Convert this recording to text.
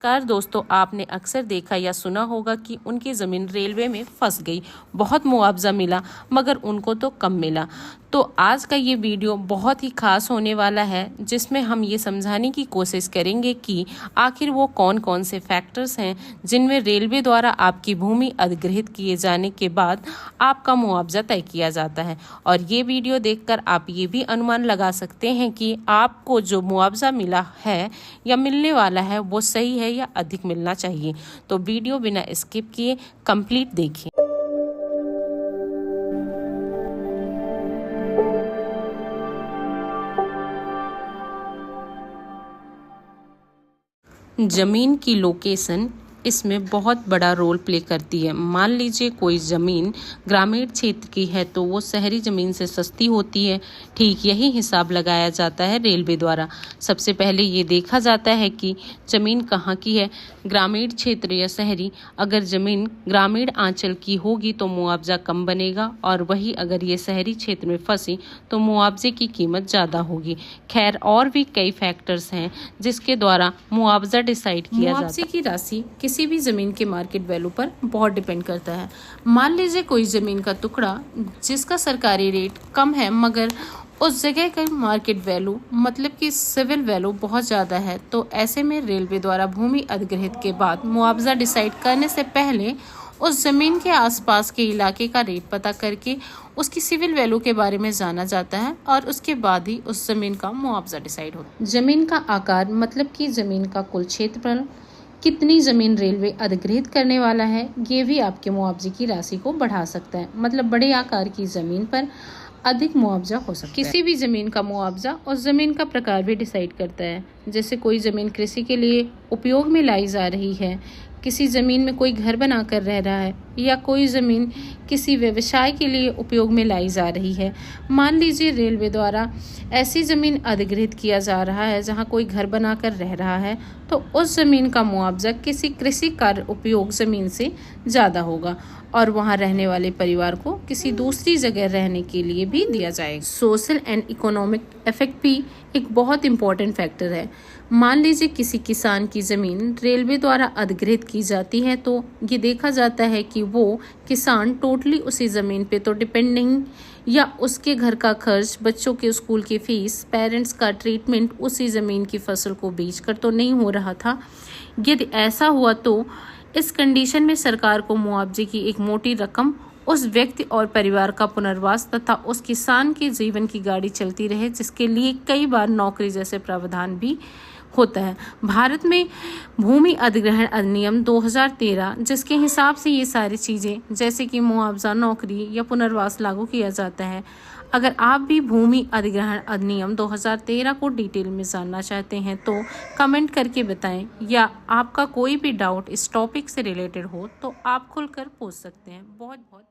Car दोस्तों, आपने अक्सर देखा या सुना होगा कि उनकी ज़मीन रेलवे में फंस गई, बहुत मुआवजा मिला मगर उनको तो कम मिला। तो आज का ये वीडियो बहुत ही खास होने वाला है, जिसमें हम ये समझाने की कोशिश करेंगे कि आखिर वो कौन कौन से फैक्टर्स हैं जिनमें रेलवे द्वारा आपकी भूमि अधिग्रहित किए जाने के बाद आपका मुआवजा तय किया जाता है। और ये वीडियो देखकर आप ये भी अनुमान लगा सकते हैं कि आपको जो मुआवजा मिला है या मिलने वाला है वो सही है या अधिक मिलना चाहिए। तो वीडियो बिना स्किप किए कंप्लीट देखिए। जमीन की लोकेशन इसमें बहुत बड़ा रोल प्ले करती है। मान लीजिए कोई ज़मीन ग्रामीण क्षेत्र की है तो वो शहरी ज़मीन से सस्ती होती है। ठीक यही हिसाब लगाया जाता है रेलवे द्वारा। सबसे पहले ये देखा जाता है कि ज़मीन कहाँ की है, ग्रामीण क्षेत्र या शहरी। अगर ज़मीन ग्रामीण आंचल की होगी तो मुआवजा कम बनेगा, और वही अगर ये शहरी क्षेत्र में फंसी तो मुआवजे की कीमत ज़्यादा होगी। खैर, और भी कई फैक्टर्स हैं जिसके द्वारा मुआवजा डिसाइड किया जाता है। मुआवजे की राशि किसी भी ज़मीन के मार्केट वैल्यू पर बहुत डिपेंड करता है। मान लीजिए कोई ज़मीन का टुकड़ा जिसका सरकारी रेट कम है मगर उस जगह का मार्केट वैल्यू मतलब कि सिविल वैल्यू बहुत ज़्यादा है, तो ऐसे में रेलवे द्वारा भूमि अधिग्रहित के बाद मुआवजा डिसाइड करने से पहले उस ज़मीन के आसपास के इलाके का रेट पता करके उसकी सिविल वैल्यू के बारे में जाना जाता है, और उसके बाद ही उस ज़मीन का मुआवजा डिसाइड होता है। ज़मीन का आकार मतलब कि ज़मीन का कुल क्षेत्रफल, कितनी ज़मीन रेलवे अधिग्रहित करने वाला है, ये भी आपके मुआवजे की राशि को बढ़ा सकता है। मतलब बड़े आकार की ज़मीन पर अधिक मुआवजा हो सकता है। किसी भी ज़मीन का मुआवजा उस ज़मीन का प्रकार भी डिसाइड करता है। जैसे कोई ज़मीन कृषि के लिए उपयोग में लाई जा रही है, किसी ज़मीन में कोई घर बनाकर रह रहा है, या कोई ज़मीन किसी व्यवसाय के लिए उपयोग में लाई जा रही है। मान लीजिए रेलवे द्वारा ऐसी ज़मीन अधिग्रहित किया जा रहा है जहां कोई घर बनाकर रह रहा है, तो उस ज़मीन का मुआवजा किसी कृषि कार्य उपयोग ज़मीन से ज़्यादा होगा, और वहां रहने वाले परिवार को किसी दूसरी जगह रहने के लिए भी दिया जाएगा। सोशल एंड इकोनॉमिक इफेक्ट भी एक बहुत इम्पोर्टेंट फैक्टर है। मान लीजिए किसी किसान की ज़मीन रेलवे द्वारा अधिग्रहित की जाती है, तो ये देखा जाता है कि वो किसान टोटली उसी ज़मीन पे तो डिपेंड नहीं, या उसके घर का खर्च, बच्चों के स्कूल की फीस, पेरेंट्स का ट्रीटमेंट उसी ज़मीन की फसल को बेचकर तो नहीं हो रहा था। यदि ऐसा हुआ तो इस कंडीशन में सरकार को मुआवजे की एक मोटी रकम उस व्यक्ति और परिवार का पुनर्वास तथा उस किसान के जीवन की गाड़ी चलती रहे, जिसके लिए कई बार नौकरी जैसे प्रावधान भी होता है। भारत में भूमि अधिग्रहण अधिनियम 2013, जिसके हिसाब से ये सारी चीज़ें जैसे कि मुआवजा, नौकरी या पुनर्वास लागू किया जाता है। अगर आप भी भूमि अधिग्रहण अधिनियम 2013 को डिटेल में जानना चाहते हैं तो कमेंट करके बताएं, या आपका कोई भी डाउट इस टॉपिक से रिलेटेड हो तो आप खुलकर पूछ सकते हैं। बहुत बहुत